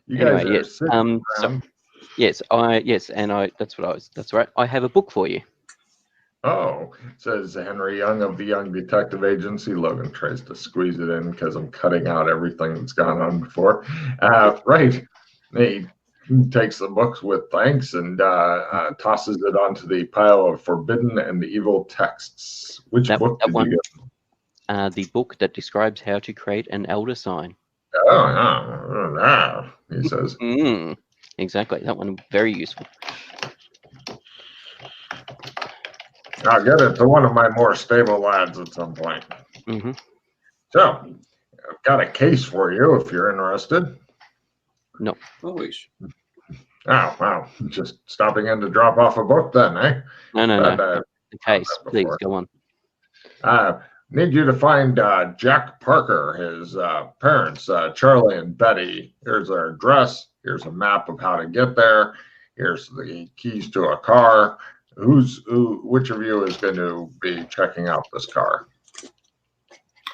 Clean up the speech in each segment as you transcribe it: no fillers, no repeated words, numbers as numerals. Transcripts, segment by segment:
You guys Anyway, are yes. sitting So, around. that's right. I have a book for you. Oh, says Henry Young of the Young Detective Agency. Logan tries to squeeze it in because I'm cutting out everything that's gone on before. Right. He takes the books with thanks and tosses it onto the pile of forbidden and evil texts. Which book That did one, you get? the book that describes how to create an elder sign. Oh, he says. Exactly. That one, very useful. I'll get it to one of my more stable lads at some point. Mm-hmm. So, I've got a case for you if you're interested. No. Always. Oh, wow. Just stopping in to drop off a book then, eh? No. The case, please, before. go on. Need you to find Jack Parker, his parents, Charlie and Betty. Here's their address. Here's a map of how to get there. Here's the keys to a car. Which of you is going to be checking out this car?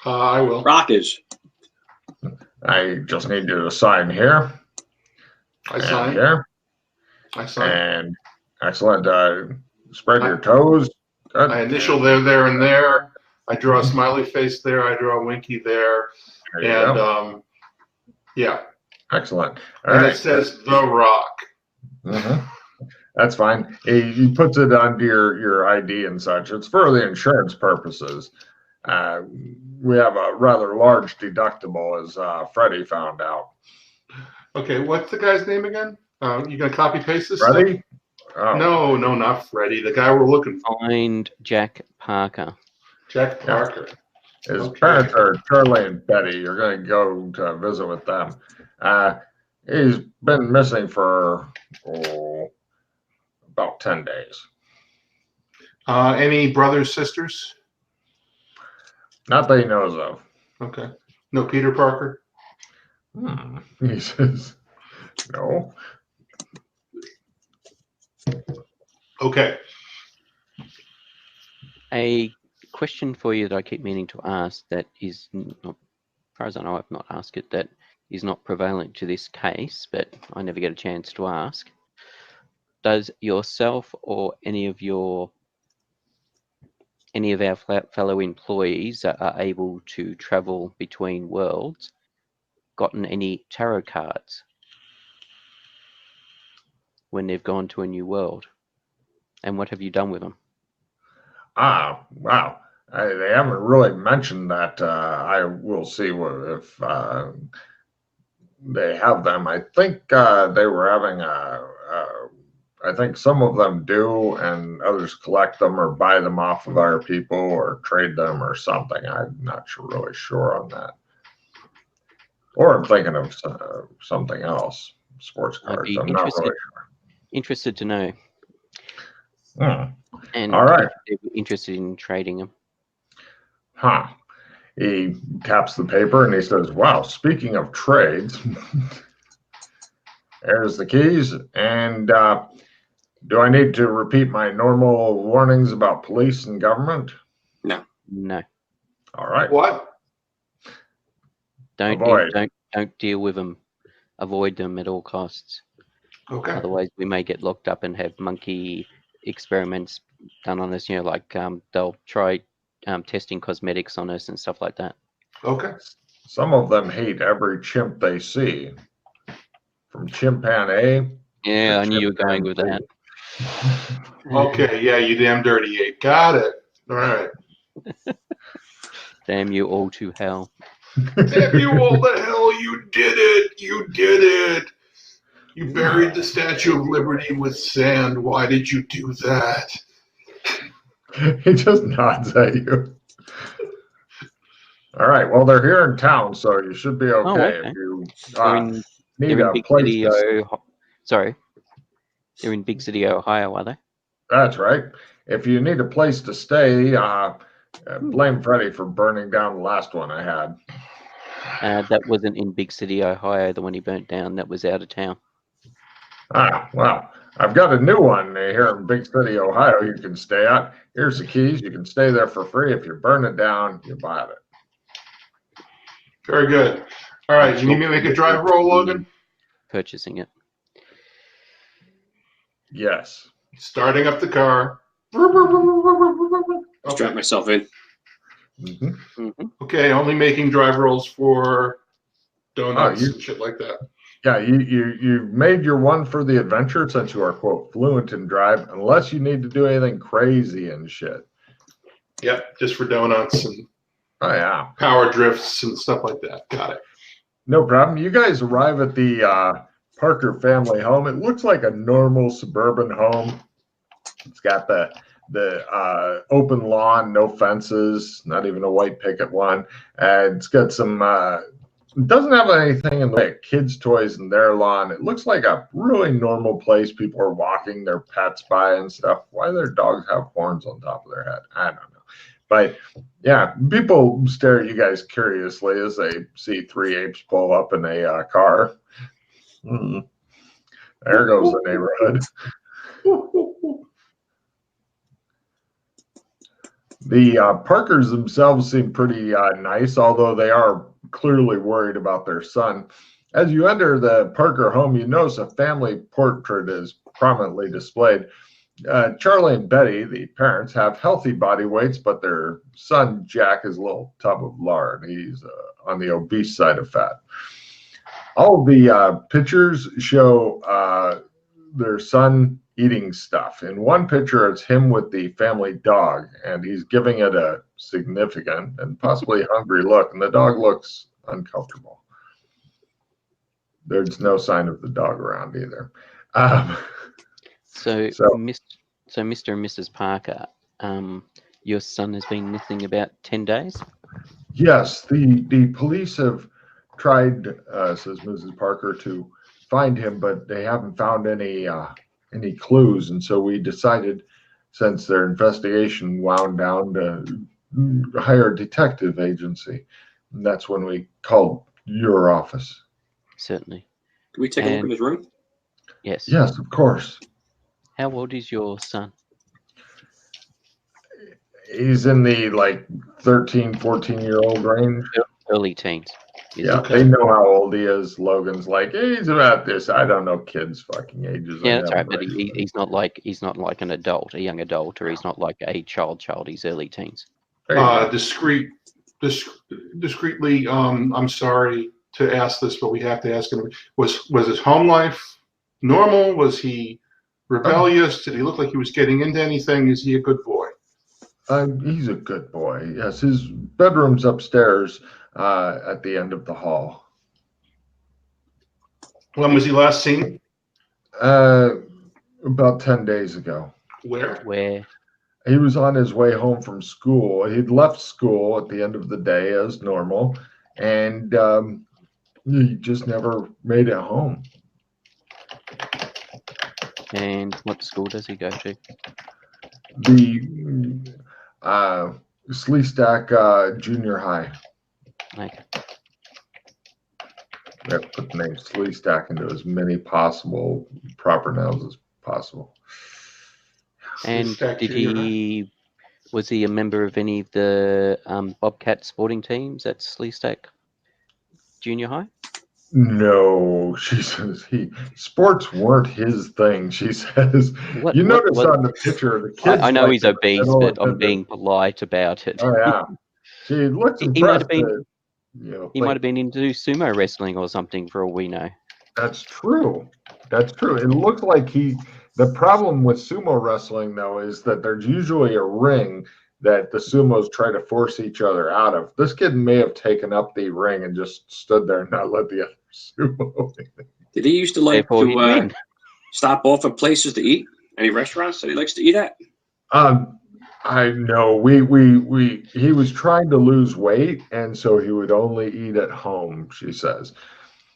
I will. Rock is. I just need you to sign here. I sign. Here. I sign. And excellent. Spread your toes. Good. I initial there, and there. I draw a smiley face there. I draw a winky there. There you And go. yeah. Excellent. All right. It says The Rock. Mm-hmm. That's fine. He puts it onto your ID and such. It's for the insurance purposes. We have a rather large deductible, as Freddie found out. Okay, what's the guy's name again? You gonna copy paste this? Freddie? Oh. No, not Freddie. The guy we're looking for. Find Jack Parker. Jack Parker. Yeah. His parents are Charlie and Betty. You're going to go to visit with them. He's been missing for about 10 days. Any brothers, sisters? Not that he knows of. Okay. No Peter Parker? He says, no. Okay. A question for you that I keep meaning to ask that is not, as far as I know, I've not asked it, that is not prevalent to this case, but I never get a chance to ask. Does yourself or any of our fellow employees that are able to travel between worlds gotten any tarot cards when they've gone to a new world? And what have you done with them? Wow. They haven't really mentioned that. I will see if they have them. I think they were having I think some of them do, and others collect them or buy them off of our people or trade them or something. I'm not really sure on that. Or I'm thinking of something else. Sports cards. I'm not really sure. Interested to know. And all right. If they're interested in trading them. He taps the paper and he says, wow, speaking of trades, there's the keys. And do I need to repeat my normal warnings about police and government? No. All right. What? Don't deal with them. Avoid them at all costs. Okay. Otherwise, we may get locked up and have monkey experiments done on us. Like they'll try testing cosmetics on us and stuff like that. Okay. Some of them hate every chimp they see. From chimpan A. Yeah, I knew you were going with that. Okay, yeah, you damn dirty ape. Got it. All right. Damn you all to hell. Damn you all to hell, you did it. You did it. You buried the Statue of Liberty with sand. Why did you do that? He just nods at you. All right, well, they're here in town, so you should be okay. If you need a place Sorry. They're in Big City, Ohio, are they? That's right. If you need a place to stay, blame Freddie for burning down the last one I had. That wasn't in Big City, Ohio, the one he burnt down. That was out of town. Well, I've got a new one here in Big City, Ohio you can stay at. Here's the keys. You can stay there for free. If you burn it down, you buy it. Very good. All right, you need me to make a drive roll, Logan? purchasing it. Yes. Starting up the car. Strap myself in. Mm-hmm. Okay, only making drive rolls for donuts you- and shit like that. Yeah, you made your one for the adventure since you are, quote, fluent in drive, unless you need to do anything crazy and shit. Yep, just for donuts and Oh, yeah. power drifts and stuff like that. Got it. No problem. You guys arrive at the Parker family home. It looks like a normal suburban home. It's got the open lawn, no fences, not even a white picket one. It's got some it doesn't have anything in the way of kids' toys in their lawn. It looks like a really normal place. People are walking their pets by and stuff. Why their dogs have horns on top of their head, I don't know. But yeah, people stare at you guys curiously as they see three apes pull up in a car. There goes the neighborhood. The Parkers themselves seem pretty nice, although they are clearly worried about their son. As you enter the Parker home, you notice a family portrait is prominently displayed. Charlie and Betty, the parents, have healthy body weights, but their son, Jack, is a little tub of lard. He's on the obese side of fat. All the pictures show their son eating stuff. In one picture, it's him with the family dog, and he's giving it a significant and possibly hungry look, and the dog looks uncomfortable. There's no sign of the dog around either. So So- Mr. and Mrs. Parker, your son has been missing about 10 days? Yes, the police have tried, says Mrs. Parker, to find him, but they haven't found any clues, and so we decided, since their investigation wound down, to hire a detective agency. And that's when we called your office. Certainly. Can we take a look in his room? Yes. Yes, of course. How old is your son? He's in the 13, 14-year-old range. Early teens. Yeah, Okay. they know how old he is. Logan's like, hey, he's about this. I don't know kids' fucking ages. Yeah, that's right. But he's not like an adult, a young adult, or he's not like a child. He's early teens. Discreetly, I'm sorry to ask this, but we have to ask him. Was his home life normal? Was he rebellious? Did he look like he was getting into anything? Is he a good boy? He's a good boy. Yes, his bedroom's upstairs at the end of the hall. When was he last seen? About 10 days ago. Where? He was on his way home from school. He'd left school at the end of the day as normal, and he just never made it home. And what school does he go to? The Sleestack Junior High. Okay. We have to put the name Sleestack into as many possible proper nouns as possible. And Sleestack was he a member of any of the Bobcat sporting teams at Sleestack Junior High? No, she says sports weren't his thing. She says, you notice on the picture the kids. I know he's obese, but I'm being polite about it. Oh yeah, she looks impressed. He might have been into sumo wrestling or something, for all we know. That's true. That's true. It looks like the problem with sumo wrestling, though, is that there's usually a ring that the sumos try to force each other out of. This kid may have taken up the ring and just stood there and not let the other sumo. Did he used to like to stop off at places to eat? Any restaurants that he likes to eat at? I know. He was trying to lose weight, and so he would only eat at home, she says.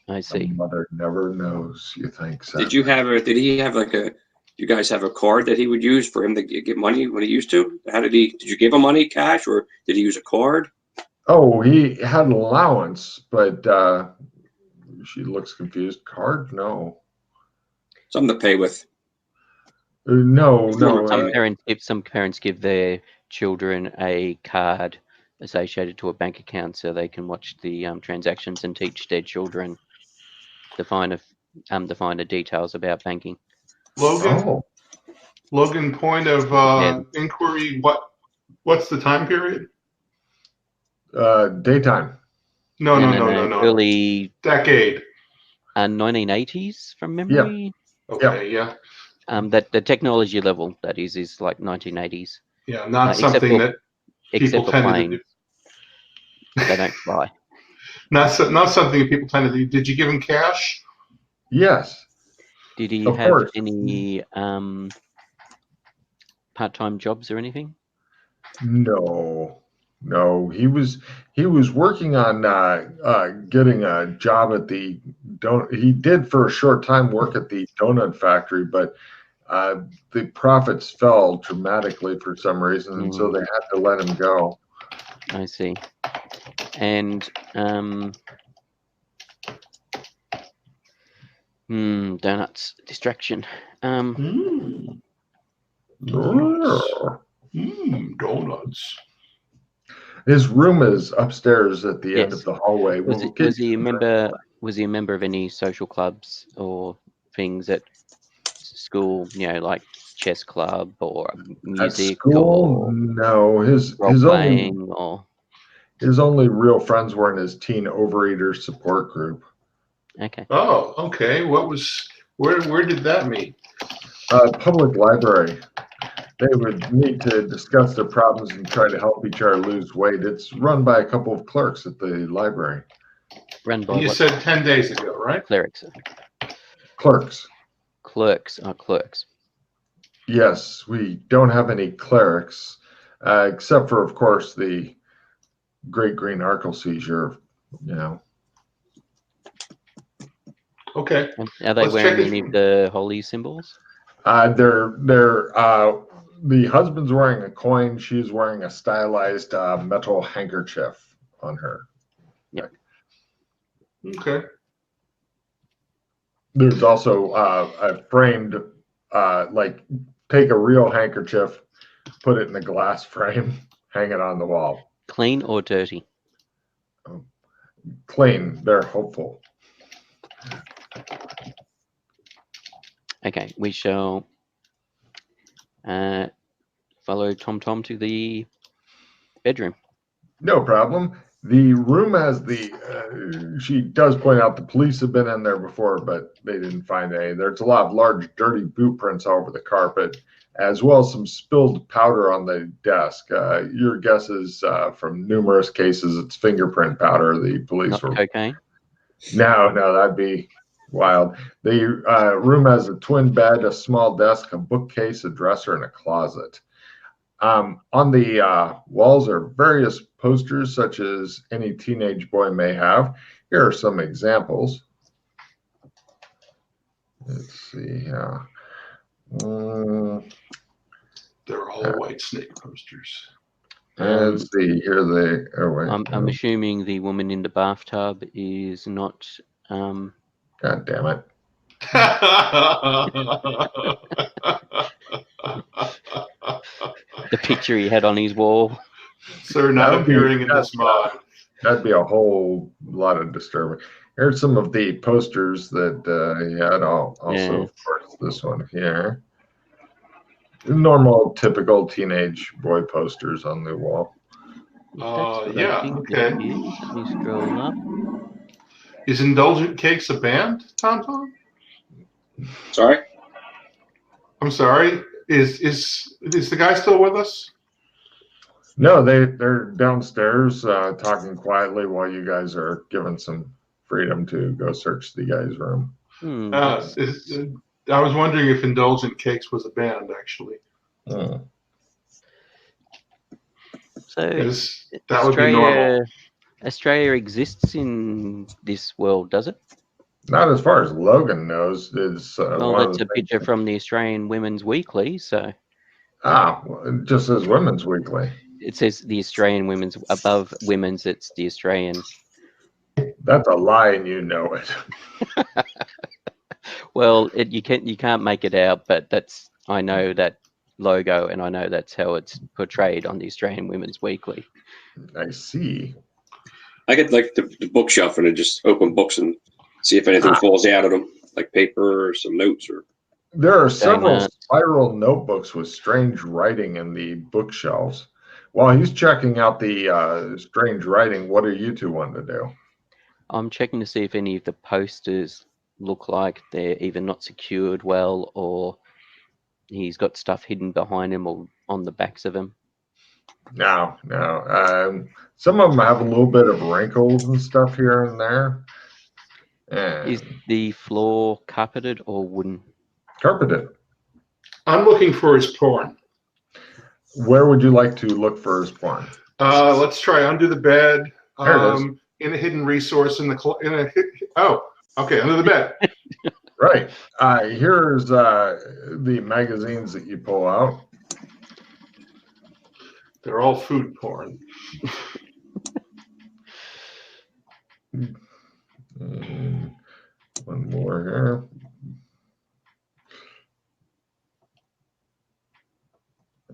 I see. The mother never knows, you think so. Did he have you guys have a card that he would use for him to get money when he used to? Did you give him money, cash, or did he use a card? Oh, he had an allowance, but she looks confused. Card? No. Something to pay with. No. Some parents give their children a card associated to a bank account so they can watch the transactions and teach their children the fine the finer details about banking. Logan, Oh, Logan, point of Yeah. inquiry. What's the time period? daytime. No. Early Decade. 1980s from memory. Okay, yeah. That the technology level that is like 1980s. Yeah, not except something for- that Except people for tended to do. planes. They don't fly. Not something that people tended to do. Did you give him cash? Yes, Did he of have course. any part-time jobs or anything? No. He was working on getting a job at the He did for a short time work at the donut factory, but the profits fell dramatically for some reason, and so they had to let him go. I see. And donuts distraction. Donuts. His room is upstairs at the end Yes. of the hallway. Was he a member? Was he a member of any social clubs or things at school? You know, like chess club or At music school? or No. His role playing or his only real friends were in his teen overeater support group. okay. Oh, okay. Where did that meet? Public library. They would meet to discuss their problems and try to help each other lose weight. It's run by a couple of clerks at the library. Run by You what? said 10 days ago, right? Clerics. Clerks. Clerks are clerks. Yes, we don't have any clerics, except for, of course, the Great Green Arkle seizure. You know. Okay. Are they Let's wearing check any his- of the holy symbols? The husband's wearing a coin. She's wearing a stylized metal handkerchief on her. Okay. There's also a framed, take a real handkerchief, put it in a glass frame, hang it on the wall. Clean or dirty? Clean. They're hopeful. Okay, we shall follow Tom to the bedroom. No problem. The room has she does point out the police have been in there before, but they didn't find any. There's a lot of large, dirty boot prints all over the carpet, as well as some spilled powder on the desk. Your guess is from numerous cases, it's fingerprint powder. The police Not were. cocaine? No, that'd be wild. The room has a twin bed, a small desk, a bookcase, a dresser, and a closet. On the walls are various posters such as any teenage boy may have. Here are some examples. Let's see. They're all white snake posters. Let's see. Here they. Oh wait. I'm assuming the woman in the bathtub is not. God damn it. The picture he had on his wall. Sir, not appearing in this mod. That'd be a whole lot of disturbing. Here's some of the posters that he had. Also, of course, this one here. Normal, typical teenage boy posters on the wall. Yeah, okay. Let me scroll up. Is Indulgent Cakes a band, Tom? Sorry? I'm sorry. Is the guy still with us? No, they're downstairs talking quietly while you guys are given some freedom to go search the guy's room. I was wondering if Indulgent Cakes was a band, actually. Hmm. So that would be normal. Australia exists in this world, does it? Not as far as Logan knows. It's well, that's a picture from the Australian Women's Weekly, so. It just says Women's Weekly. It says the Australian Women's, above Women's, it's the Australian. That's a lie, and you know it. Well, you can't make it out, but I know that logo, and I know that's how it's portrayed on the Australian Women's Weekly. I see. I get like the bookshelf and I just open books and see if anything falls out of them. like paper or some notes or? There are several Donut. spiral notebooks with strange writing in the bookshelves. While he's checking out the strange writing, what are you two wanting to do? I'm checking to see if any of the posters look like they're either not secured well or he's got stuff hidden behind him or on the backs of him. No. Some of them have a little bit of wrinkles and stuff here and there. Is And the floor carpeted or wooden? carpeted. I'm looking for his porn. Where would you like to look for his porn? Let's try under the bed. There it is. In a hidden resource in the under the bed. Right. Here's the magazines that you pull out. They're all food porn. And one more here.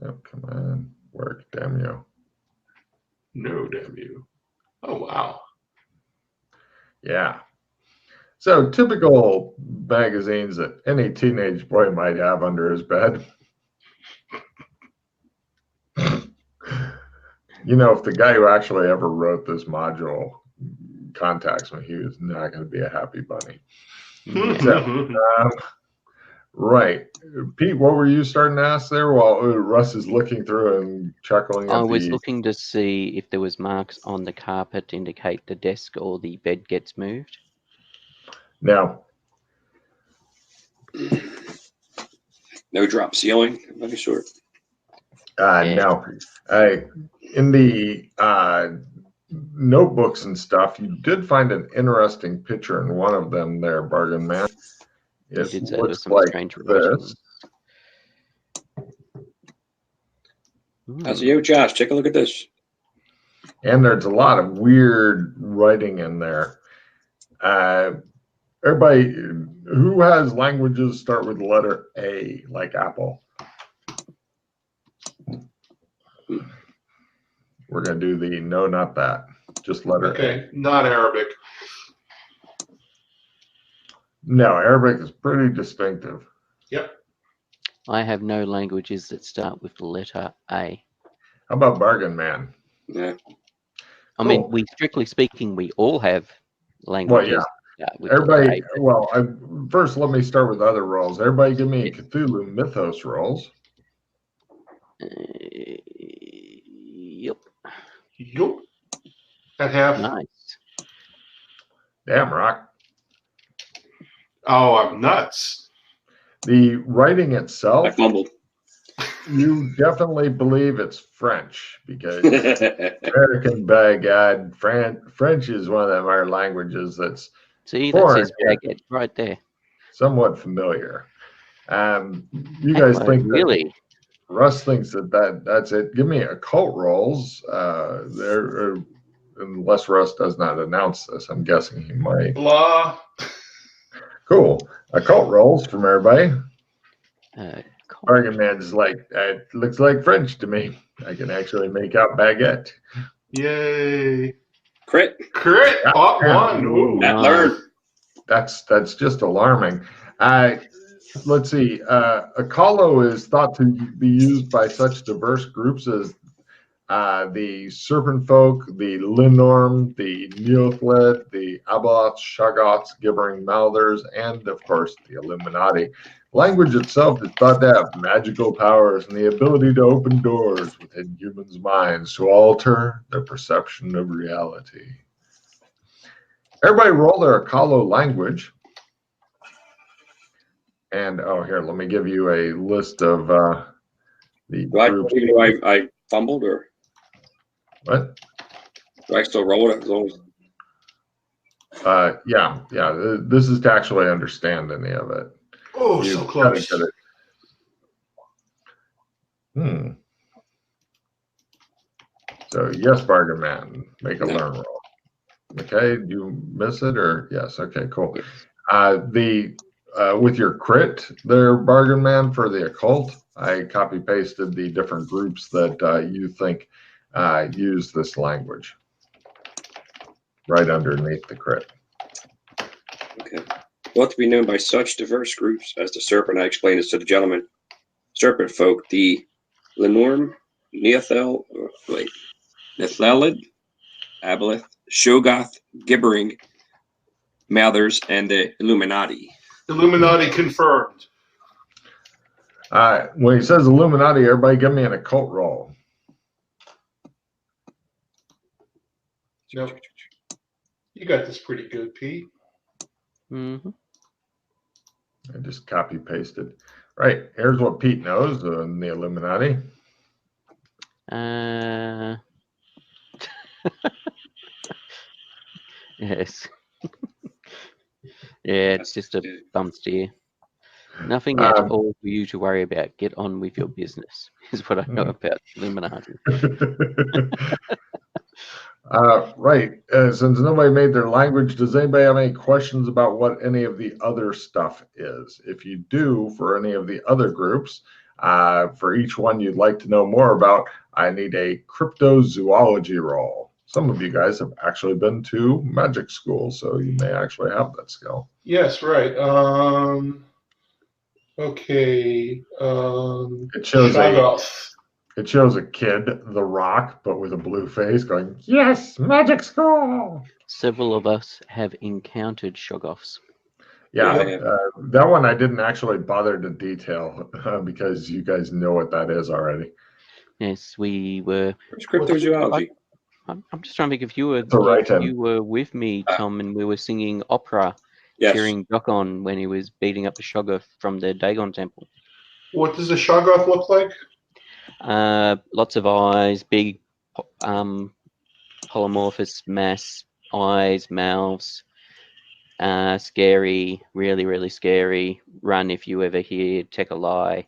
Oh, come on. Work, damn you. No, damn you. Oh, wow. Yeah. So typical magazines that any teenage boy might have under his bed. You know, if the guy who actually ever wrote this module contacts me, he was not going to be a happy bunny. Right. Pete, what were you starting to ask there while Russ is looking through and chuckling? I was looking to see if there was marks on the carpet to indicate the desk or the bed gets moved. No. No drop ceiling of any sort. No. In the notebooks and stuff, you did find an interesting picture in one of them there, Bargain Man. You It did say there was looks some like strange writing. this. I said, yo, Josh, take a look at this. And there's a lot of weird writing in there. Everybody who has languages start with the letter A, like Apple. We're going to do the no, not that. Just letter A. Okay, not Arabic. No, Arabic is pretty distinctive. Yep. I have no languages that start with the letter A. How about Bargain Man? Yeah. I mean, Cool. we strictly speaking, we all have languages. yeah. that start with the letter Everybody, A. well, first let me start with other rolls. Everybody give me Cthulhu Mythos rolls. Yep. Yup. At half. Nice. Damn, Rock. Oh, I'm nuts. The writing I itself, fumbled. you definitely believe it's French because American baguette, French is one of them our languages that's See, that foreign, says baguette right there. somewhat familiar. You guys Oh, think that really? Russ thinks that's it. Give me occult rolls. Unless Russ does not announce this, I'm guessing he might. Blah. Cool. Occult rolls from everybody. Cool. Bargain Man's like, it looks like French to me. I can actually make out baguette. Yay. Crit. Crit. Yeah. One. Ooh. Matt Nice. learned. That's just alarming. Let's see. Akalo is thought to be used by such diverse groups as the Serpent Folk, the Linorm, the Neothled, the Abalots, Shoggoths, Gibbering Mouthers, and of course the Illuminati. Language itself is thought to have magical powers and the ability to open doors within humans' minds to alter their perception of reality. Everybody roll their Akalo language. And here, let me give you a list of the groups. Even though I fumbled, or What? do I still roll it? As long as Yeah. This is to actually understand any of it. Oh, You so gotta close. get it. So yes, Bargain Man, make a Yeah. learn roll. Okay, do you miss it or yes? Okay, cool. Yes. With your crit there, Bargain Man, for the occult, I copy pasted the different groups that you think use this language right underneath the crit. Okay. Both to be known by such diverse groups as the serpent. I explained this to the gentleman. Serpent folk, the Lenorm, Neothel, Nethelid, Aboleth, Shogoth, Gibbering, Mathers, and the Illuminati. Illuminati confirmed. When he says Illuminati, everybody give me an occult roll. Nope. You got this pretty good, Pete. Mm-hmm. I just copy pasted. Right, here's what Pete knows in the Illuminati. Yes. Yeah, it's just a bum steer. Nothing at all for you to worry about. Get on with your business, is what I know about Illuminati. Right. Since nobody made their language, does anybody have any questions about what any of the other stuff is? If you do, for any of the other groups, for each one you'd like to know more about, I need a cryptozoology roll. Some of you guys have actually been to magic school, so you may actually have that skill. Yes, right. Okay. It shows Shoggoth. It shows a kid, The Rock, but with a blue face, going, "Yes, magic school." Several of us have encountered Shoggoths. Yeah, that one I didn't actually bother to detail because you guys know what that is already. Yes, we were. Where's cryptozoology? I'm just trying to think if you were right, you were with me, Tom, and we were singing opera, Yes. cheering Doc on when he was beating up the Shoggoth from the Dagon temple. What does a Shoggoth look like? Lots of eyes, big polymorphous mass, eyes, mouths, scary, really, really scary. Run if you ever hear Tekalai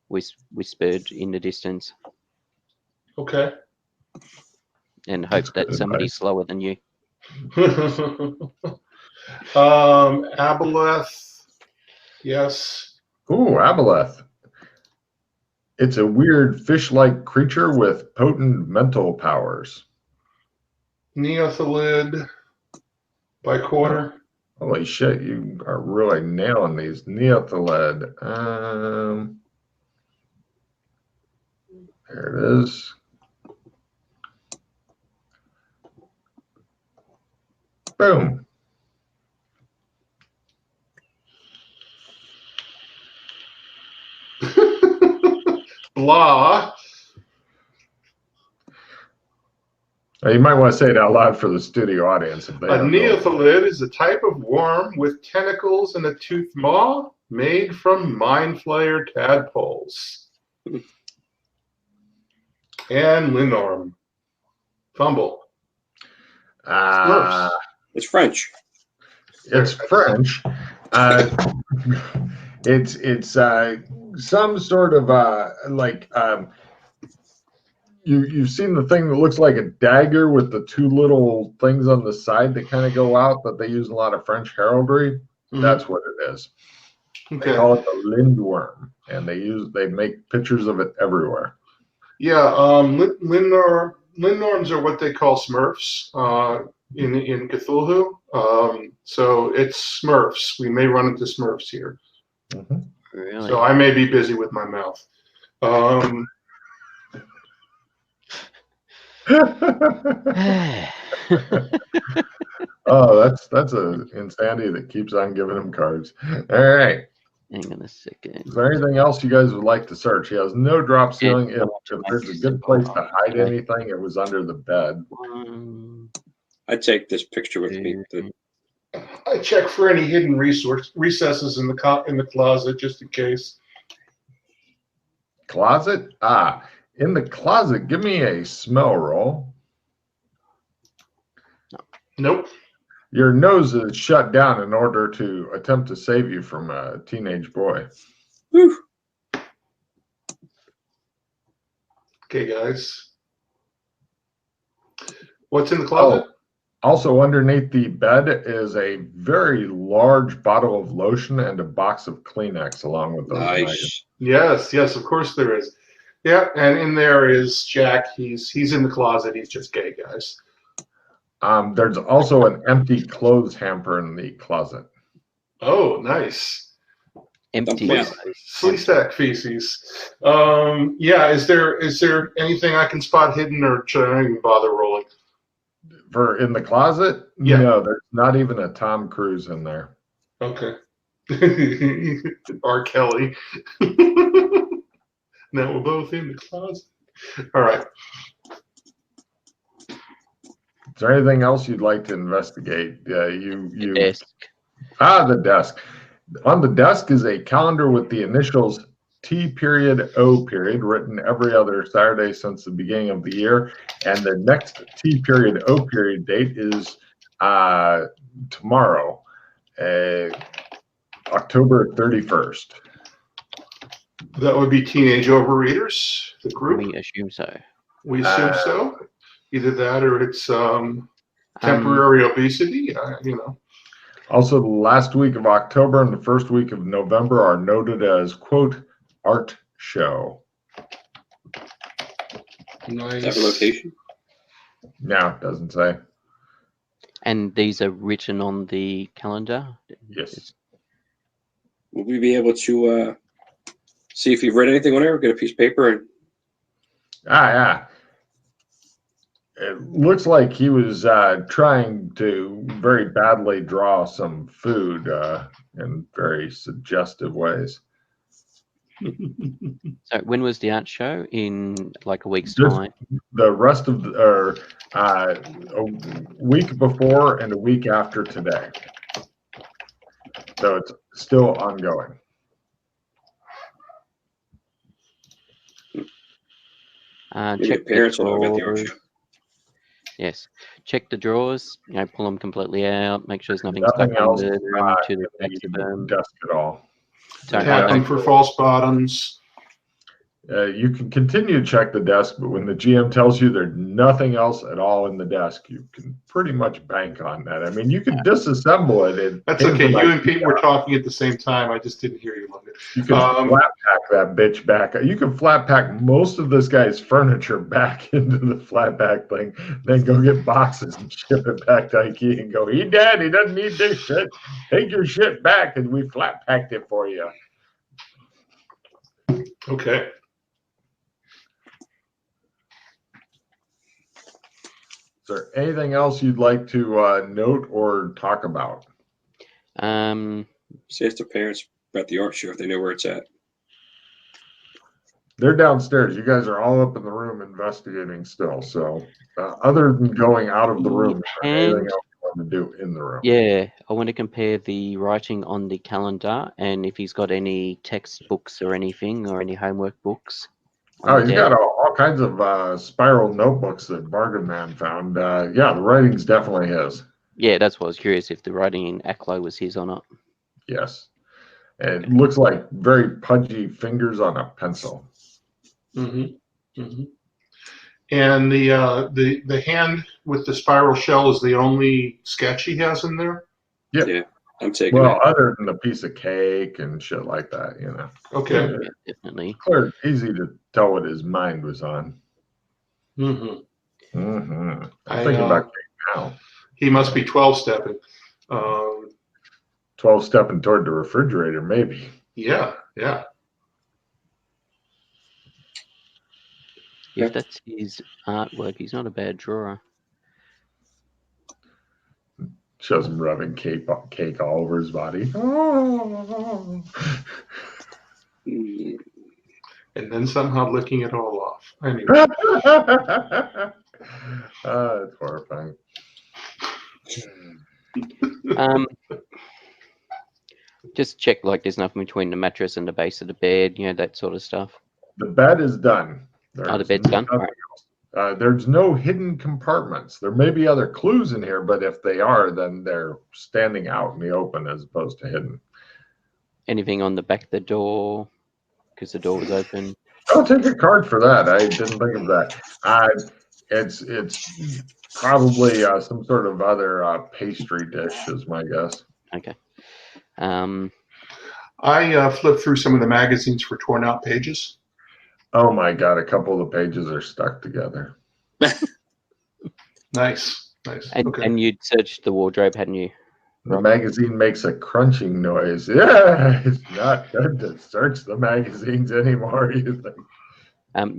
whispered in the distance. Okay. And hope that somebody's slower than you. Aboleth. Yes. Ooh, Aboleth. It's a weird fish-like creature with potent mental powers. Neothelid. Biquarter. Holy shit, you are really nailing these. Neothelid. There it is. Boom. Blah. You might want to say it out loud for the studio audience. If they A don't know. neothelid is a type of worm with tentacles and a toothed maw made from mind flayer tadpoles. And Linorm. Fumble. Smurfs. It's French. It's French. It's some sort of you've seen the thing that looks like a dagger with the two little things on the side that kind of go out that they use in a lot of French heraldry. That's what it is. Okay. They call it the lindworm, and they make pictures of it everywhere. Yeah, Lindnorms are what they call Smurfs in Cthulhu. So it's Smurfs. We may run into Smurfs here. Really? So I may be busy with my mouth. Oh, that's an insanity that keeps on giving him cards. All right. Hang on a second. Is there anything else you guys would like to search? He has no drop ceiling. If there's a good place to hide anything, it was under the bed. I'd take this picture with me. I check for any hidden recesses in the closet just in case. Closet? In the closet, give me a smell roll. Nope. Your nose is shut down in order to attempt to save you from a teenage boy. Whew. Okay, guys. What's in the closet? Also underneath the bed is a very large bottle of lotion and a box of Kleenex along with those. Nice. Yes, of course there is. Yeah, and in there is Jack. He's in the closet. He's just gay, guys. There's also an empty clothes hamper in the closet. Oh, nice. Empty. Yeah. Flea stack feces. Yeah. Is there anything I can spot hidden, or should I not even bother rolling? For in the closet? Yeah. No, there's not even a Tom Cruise in there. Okay. R. Kelly. Now we're both in the closet. All right. Is there anything else you'd like to investigate? You Desk. the desk. On the desk is a calendar with the initials T period O period written every other Saturday since the beginning of the year, and the next T period O period date is tomorrow, October 31st. That would be Teenage Overeaters, the group. We assume so. We assume so. Either that or it's temporary obesity. You know. Also, the last week of October and the first week of November are noted as, quote, art show. Nice. Is that a location? No, it doesn't say. And these are written on the calendar? Yes. Will we be able to see if you've read anything on there? Get a piece of paper and Yeah. It looks like he was trying to very badly draw some food in very suggestive ways. So when was the art show? In like a week's Just time? the rest of a week before and a week after today. So it's still ongoing. maybe Check the parents the will know about the art drawers. show. Yes. Check the drawers. Pull them completely out. Make sure there's nothing Nothing stuck else under them to the backs of them. desk at all. Don't Tap them for false bottoms. You can continue to check the desk, but when the GM tells you there's nothing else at all in the desk, you can pretty much bank on that. I mean, you can disassemble it. That's okay. You and Pete were talking at the same time. I just didn't hear you, Logan. You can flat pack that bitch back. You can flat pack most of this guy's furniture back into the flat pack thing, then go get boxes and ship it back to IKEA and go, he dead. He doesn't need this shit. Take your shit back, and we flat packed it for you. Okay. Is there anything else you'd like to note or talk about? See if the parents about the art show if they know where it's at. They're downstairs. You guys are all up in the room investigating still. So other than going out of the room, is there anything else you want to do in the room? Yeah, I want to compare the writing on the calendar and if he's got any textbooks or anything or any homework books. Oh, he's got all kinds of spiral notebooks that Bargain Man found. Yeah, the writing's definitely his. Yeah, that's what I was curious if the writing in Aklo was his or not. Yes. It looks like very pudgy fingers on a pencil. Mm-hmm. Mm-hmm. And the hand with the spiral shell is the only sketch he has in there? Yep. Yeah, I'm taking Well, it. other than a piece of cake and shit like that, you know. Okay. Yeah, definitely. Clear, easy to tell what his mind was on. Mm-hmm. Mm-hmm. I'm thinking about cake now. He must be 12-stepping. 12-stepping toward the refrigerator, maybe. Yeah. If that's his artwork, he's not a bad drawer. Shows him rubbing cake all over his body. Oh. And then somehow licking it all off. Anyway. It's horrifying. Just check like there's nothing between the mattress and the base of the bed, that sort of stuff. The bed is done. The bed's done. Right. There's no hidden compartments. There may be other clues in here, but if they are, then they're standing out in the open as opposed to hidden. Anything on the back of the door? Because the door was open. I'll take a card for that. I didn't think of that. It's probably some sort of other pastry dish, is my guess. Okay. I flipped through some of the magazines for torn out pages. Oh my God, a couple of the pages are stuck together. Nice. And, Okay. and you'd searched the wardrobe, hadn't you? The magazine makes a crunching noise. Yeah, it's not good to search the magazines anymore, you think?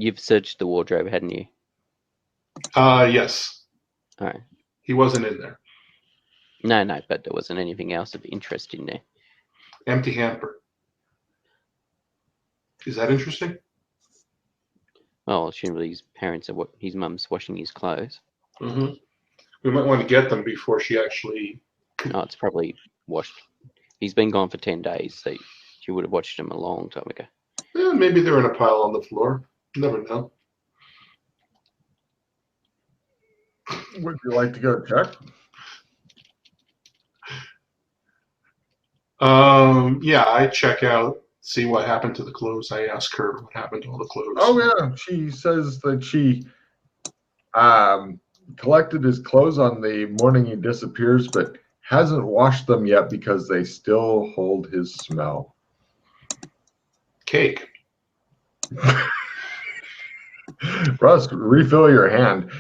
You've searched the wardrobe, hadn't you? Yes. All right. He wasn't in there. No, but there wasn't anything else of interest in there. Empty hamper. Is that interesting? Well, presumably his mum's washing his clothes. Mm-hmm. We might want to get them before she actually. Oh, it's probably washed. He's been gone for 10 days, so she would have watched him a long time ago. Maybe they're in a pile on the floor. Never know. Would you like to go check? Yeah, I check out, see what happened to the clothes. I ask her what happened to all the clothes. Oh yeah, she says that she collected his clothes on the morning he disappears, but hasn't washed them yet because they still hold his smell. Cake. Russ, refill your hand.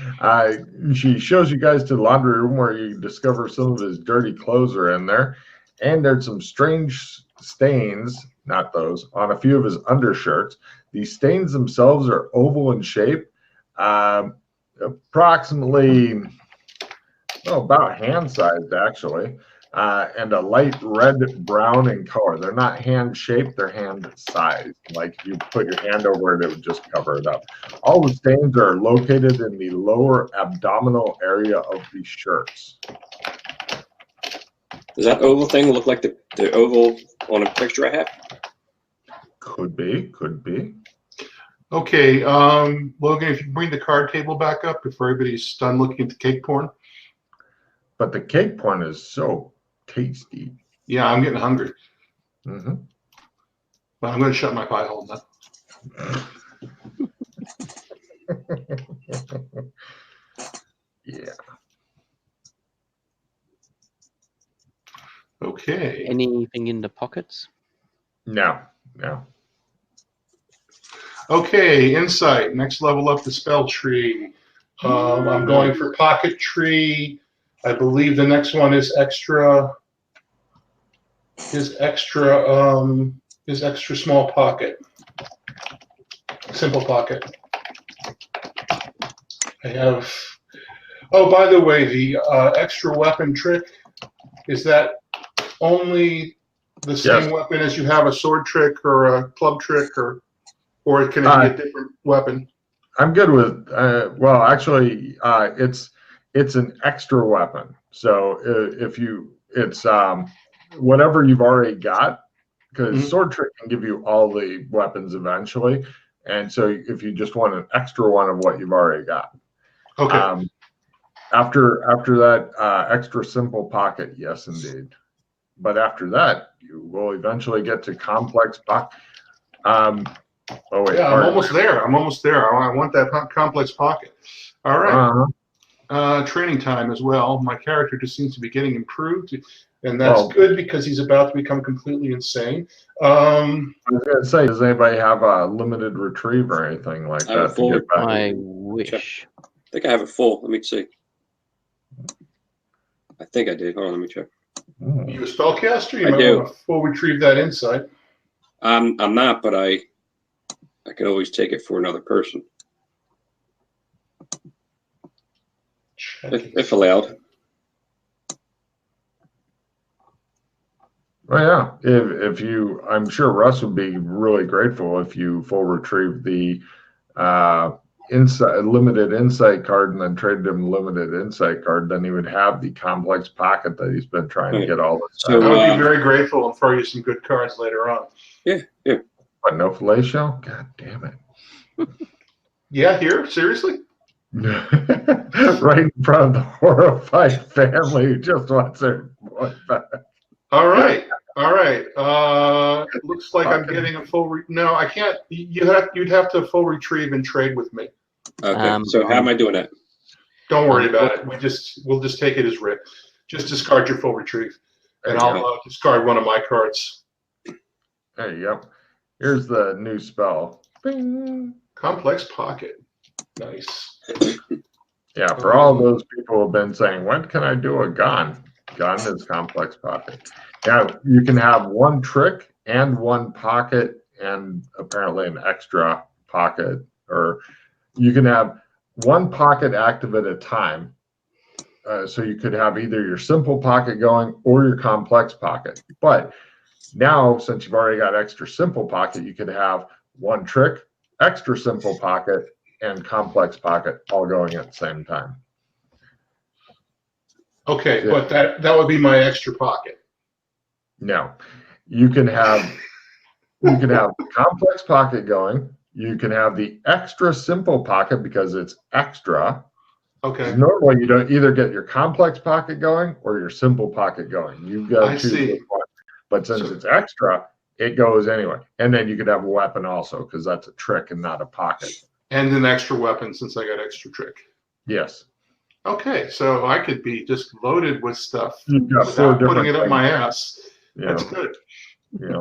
She shows you guys to the laundry room where you discover some of his dirty clothes are in there. And there's some strange stains, not those, on a few of his undershirts. These stains themselves are oval in shape, approximately, about hand-sized, actually, and a light red-brown in color. They're not hand-shaped, they're hand-sized. Like if you put your hand over it, it would just cover it up. All the stains are located in the lower abdominal area of the shirts. Does that oval thing look like the oval on a picture I have? Could be. Okay, Logan, if you bring the card table back up before everybody's done looking at the cake porn. But the cake porn is so tasty. Yeah, I'm getting hungry. Mm-hmm. But I'm going to shut my pie hole now. Yeah. Okay. Anything in the pockets? No. Okay, insight. Next level up the spell tree. I'm going for pocket tree. I believe the next one is extra. Is extra small pocket. Simple pocket. I have. Oh, by the way, the extra weapon trick, is that only the same weapon as you have a sword trick or a club trick, or can it be a different weapon? I'm good with. Well, actually, it's an extra weapon. So it's whatever you've already got, because sword trick can give you all the weapons eventually, and so if you just want an extra one of what you've already got. Okay. After that extra simple pocket, yes, indeed. But after that, you will eventually get to complex pocket. Oh wait, yeah, I'm almost there. I want that complex pocket. All right. Training time as well. My character just seems to be getting improved, and that's good because he's about to become completely insane. I was going to say, does anybody have a limited retrieve or anything like that to get back? I wish. I think I have it full. Let me see. I think I did. Hold on, let me check. Are you a spellcaster? You I might do. want to full retrieve that insight. I'm not, but I can always take it for another person if allowed. Well, yeah. If you, I'm sure Russ would be really grateful if you full retrieve the limited insight card and then traded him limited insight card. Then he would have the complex pocket that he's been trying to get all this So time. I would be very grateful and throw you some good cards later on. Yeah. But no fellatio? God damn it. Yeah, here? Seriously? Right in front of the horrified family who just wants their boy back. All right. It looks like I'm getting a full. No, I can't. You'd have to full retrieve and trade with me. Okay. So how am I doing that? Don't worry about it. We'll just take it as writ. Just discard your full retrieve, and I'll discard one of my cards. There you go. Here's the new spell. Bing. Complex pocket. Nice. Yeah, for all those people who have been saying, when can I do a gun? gun is complex pocket. Now you can have one trick and one pocket and apparently an extra pocket, or you can have one pocket active at a time. So you could have either your simple pocket going or your complex pocket. But now, since you've already got extra simple pocket, you could have one trick, extra simple pocket, and complex pocket all going at the same time. Okay, but that would be my extra pocket. No, you can have complex pocket going. You can have the extra simple pocket because it's extra. Okay. Normally, you don't either get your complex pocket going or your simple pocket going. You've got to choose which one. But since it's extra, it goes anyway. And then you could have a weapon also because that's a trick and not a pocket. And an extra weapon since I got extra trick. Yes. Okay, so I could be just loaded with stuff You've got without putting it up my ass. Yeah. That's good. Yeah.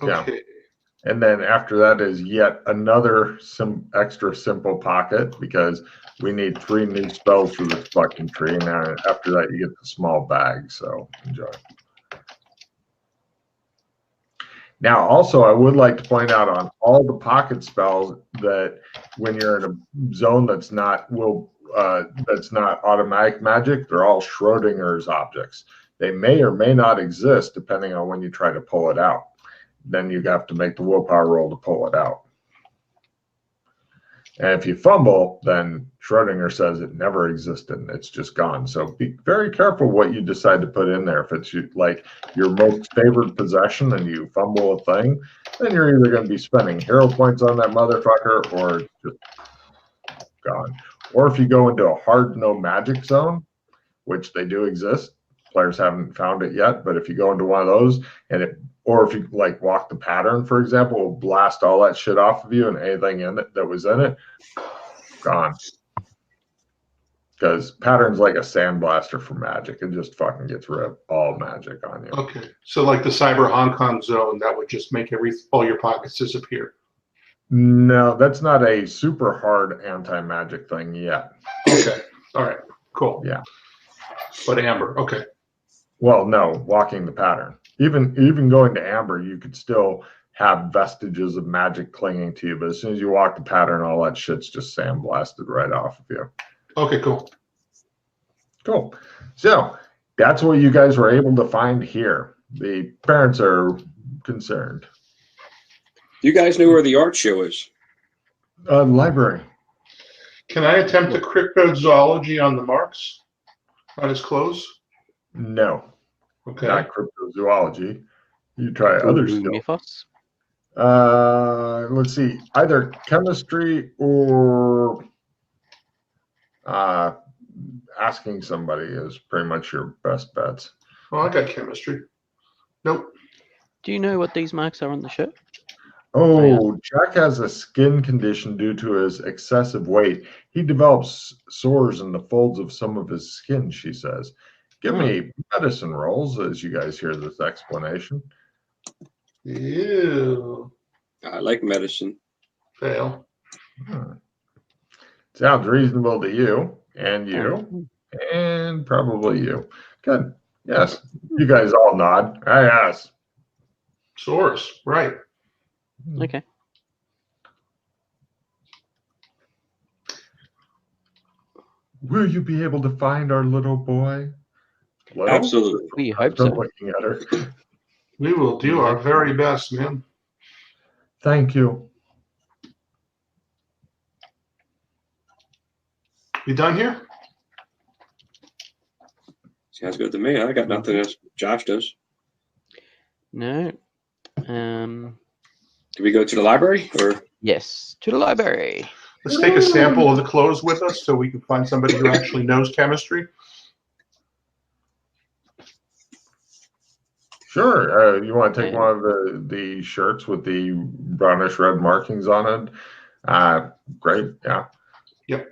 Okay. Yeah. And then after that is yet another extra simple pocket because we need 3 new spells for this fucking tree. And after that, you get the small bag. So enjoy. Now, also, I would like to point out on all the pocket spells that when you're in a zone that's not automatic magic, they're all Schrodinger's objects. They may or may not exist depending on when you try to pull it out. Then you have to make the willpower roll to pull it out. And if you fumble, then Schrodinger says it never existed and it's just gone. So be very careful what you decide to put in there. If it's like your most favored possession and you fumble a thing, then you're either going to be spending hero points on that motherfucker or just gone. Or if you go into a hard no magic zone, which they do exist, players haven't found it yet, but if you go into one of those and or if you like walk the pattern, for example, will blast all that shit off of you and anything in it that was in it, gone. Because pattern's like a sandblaster for magic. It just fucking gets rid of all magic on you. Okay, so like the Cyber Hong Kong zone, that would just make all your pockets disappear. No, that's not a super hard anti-magic thing yet. Okay, all right, cool. Yeah. But Amber, okay. Well, no, walking the pattern. Even going to Amber, you could still have vestiges of magic clinging to you, but as soon as you walk the pattern, all that shit's just sandblasted right off of you. Okay, cool. Cool. So that's what you guys were able to find here. The parents are concerned. You guys know where the art show is? Library. Can I attempt a cryptozoology on the marks on his clothes? No. Okay. Not cryptozoology. You try other skills. Let's see. Either chemistry or asking somebody is pretty much your best bets. Well, I got chemistry. Nope. Do you know what these marks are on the shirt? Oh, Jack has a skin condition due to his excessive weight. He develops sores in the folds of some of his skin, she says. Give me medicine rolls as you guys hear this explanation. Ew. I like medicine. Fail. Sounds reasonable to you, and you, and probably you. Good. Yes. You guys all nod. Yes. Sores, right. Okay. Will you be able to find our little boy? Little? Absolutely. We hope I'm so. looking at her. We will do our very best, man. Thank you. You done here? Sounds good to me. I got nothing else. Josh does. No. Do we go to the library or? Yes, to the library. Let's take a sample of the clothes with us so we can find somebody who actually knows chemistry. Sure. You want to take one of the shirts with the brownish red markings on it? Great. Yeah. Yep.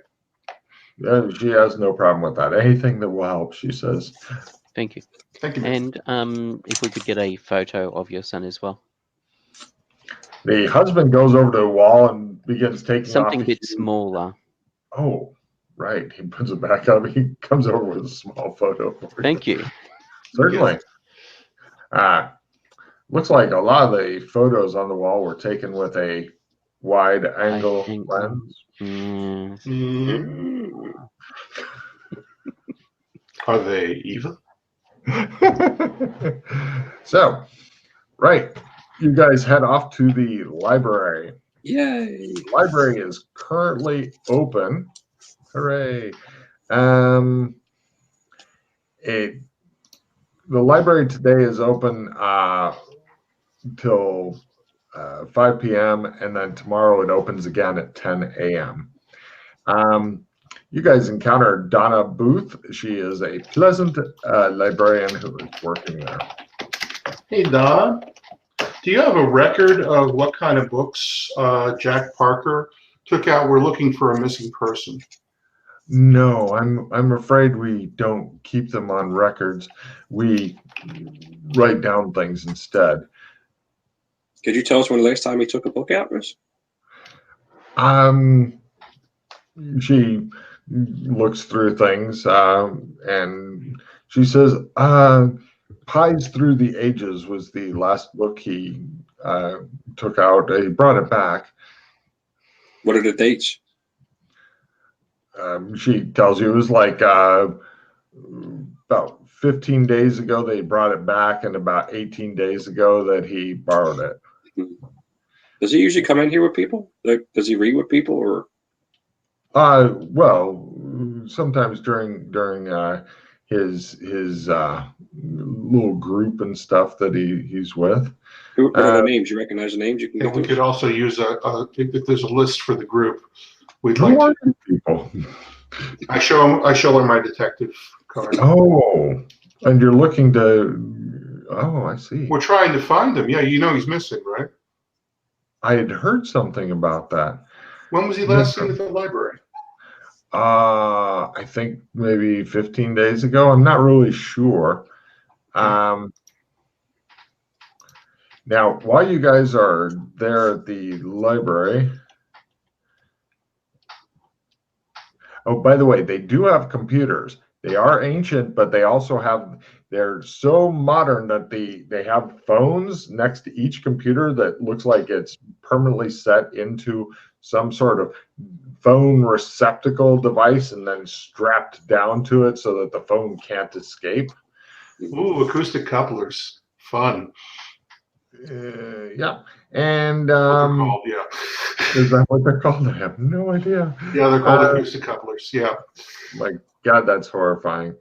Yeah, she has no problem with that. Anything that will help, she says. Thank you. Thank you. And if we could get a photo of your son as well. The husband goes over to the wall and begins taking Something off a bit smaller. Oh, Right. He puts it back up. He comes over with a small photo. Thank you. Certainly. Looks like a lot of the photos on the wall were taken with a wide angle lens. Yeah. Mm. Are they evil? So, right. You guys head off to the library. Yay! The library is currently open. Hooray. The library today is open till 5 p.m. and then tomorrow it opens again at 10 a.m. You guys encounter Donna Booth. She is a pleasant librarian who is working there. Hey, Donna, do you have a record of what kind of books Jack Parker took out? We're looking for a missing person. No, I'm afraid we don't keep them on records. We write down things instead. Could you tell us when the last time he took a book out, Miss? She looks through things and she says, Pies Through the Ages was the last book he took out. He brought it back. What are the dates? She tells you it was like about 15 days ago they brought it back, and about 18 days ago that he borrowed it. Does he usually come in here with people? Like, does he read with people, or? Well, sometimes during his little group and stuff that he's with. What are the names? You recognize the names? You can. And we could also use if there's a list for the group. We'd Who like are to. these people? I show her my detective card. Oh, and you're looking to. Oh, I see. We're trying to find him. Yeah, you know he's missing, right? I had heard something about that. When was he last seen at the library? I think maybe 15 days ago. I'm not really sure. Now, while you guys are there at the library, oh, by the way, they do have computers. They are ancient, but they also they're so modern that they have phones next to each computer that looks like it's permanently set into some sort of phone receptacle device and then strapped down to it so that the phone can't escape. Ooh, acoustic couplers. Fun. Yeah. And What they're called, yeah. is that what they're called? I have no idea. Yeah, they're called acoustic couplers. Yeah. My God, that's horrifying.